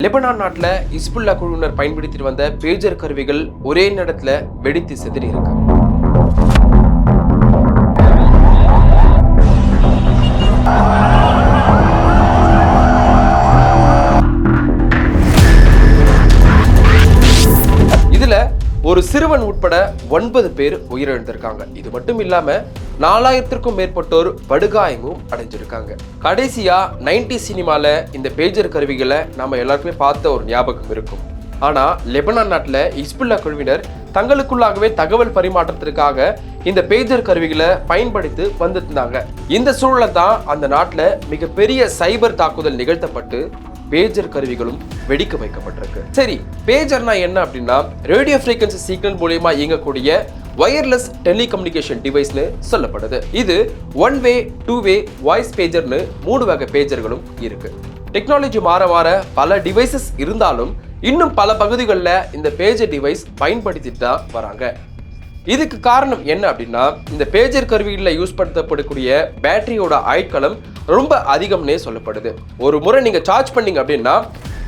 Lebanon நாட்டில் Hezbollah குழுவினர் பயன்படுத்திட்டு வந்த பேஜர் கருவிகள் ஒரே நேரத்தில் வெடித்து சிதறி இருக்கு. இதுல ஒரு சிறுவன் உட்பட 9 பேர் உயிரிழந்திருக்காங்க. இது மட்டும் இல்லாம 4000க்கும் மேற்பட்டோர் படுகாயமும் அடைஞ்சிருக்காங்க. கடைசியா 90s சினிமால இந்த பேஜர் கருவிகளை நாம எல்லாருக்குமே பார்த்த ஒரு ஞாபகம் இருக்கும். ஆனா லெபனான் நாட்டுல ஹிஸ்புல்லா குழுவினர் தங்களுக்குள்ளாகவே தகவல் பரிமாற்றத்திற்காக இந்த பேஜர் கருவிகளை பயன்படுத்தி வந்துருந்தாங்க. இந்த சூழல தான் அந்த நாட்டுல மிகப்பெரிய சைபர் தாக்குதல் நிகழ்த்தப்பட்டு பேஜர் கருவிகளும் வெடிக்க வைக்கப்பட்டிருக்கு. சரி, பேஜர்னா என்ன அப்படின்னா ரேடியோ ஃப்ரீக்வன்சி சிக்னல் மூலமா இயங்கக்கூடிய வயர்லெஸ் டெலிகம்யூனிகேஷன் டிவைஸ்னு சொல்லப்படுது. இது 1 வே 2 வே வாய்ஸ் பேஜர்னு 3 வகை பேஜர்களும் இருக்கு. டெக்னாலஜி மாற மாற பல டிவைசஸ் இருந்தாலும் இன்னும் பல பகுதிகளில் இந்த பேஜர் டிவைஸ் பயன்படுத்திட்டு தான் வராங்க. இதுக்கு காரணம் என்ன அப்படின்னா இந்த பேஜர் கருவிகளில் யூஸ் படுத்தப்படக்கூடிய பேட்டரியோட ஆயுட்காலம் ரொம்ப அதிகம்னே சொல்லப்படுது. ஒரு முறை நீங்க சார்ஜ் பண்ணீங்க அப்படின்னா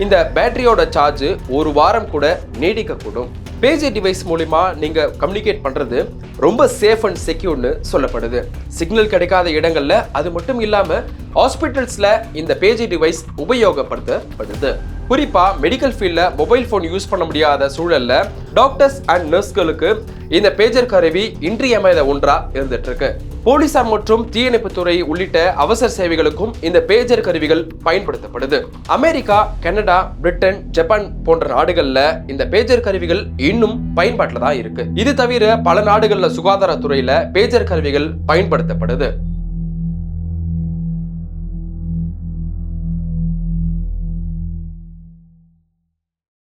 இந்த பேட்டரியோட சார்ஜ் ஒரு வாரம் கூட நீடிக்கக்கூடும். பேஜர் டிவைஸ் மூலிமா நீங்க கம்யூனிகேட் பண்றது ரொம்ப சேஃப் அண்ட் செக்யூர்னு சொல்லப்படுது. சிக்னல் கிடைக்காத இடங்கள்ல அது மட்டும் இல்லாம ஹாஸ்பிட்டல்ஸ்ல இந்த பேஜர் டிவைஸ் உபயோகப்படுத்தப்படுது. குறிப்பா மெடிக்கல் ஃபீல்ட்ல மொபைல் போன் யூஸ் பண்ண முடியாத சூழல்ல டாக்டர்ஸ் அண்ட் நர்ஸ்களுக்கு இந்த பேஜர் கருவி இன்றியமையாத ஒன்றா இருந்துட்டு இருக்கு. போலீசார் மற்றும் தீயணைப்புத்துறை உள்ளிட்ட அவசர சேவைகளுக்கும் இந்த பேஜர் கருவிகள் பயன்படுத்தப்படுது. அமெரிக்கா, கனடா, பிரிட்டன், ஜப்பான் போன்ற நாடுகள்ல இந்த பேஜர் கருவிகள் இன்னும் பயன்பாட்டில் தான் இருக்கு. இது தவிர பல நாடுகள்ல சுகாதாரத்துறையில பேஜர் கருவிகள் பயன்படுத்தப்படுது.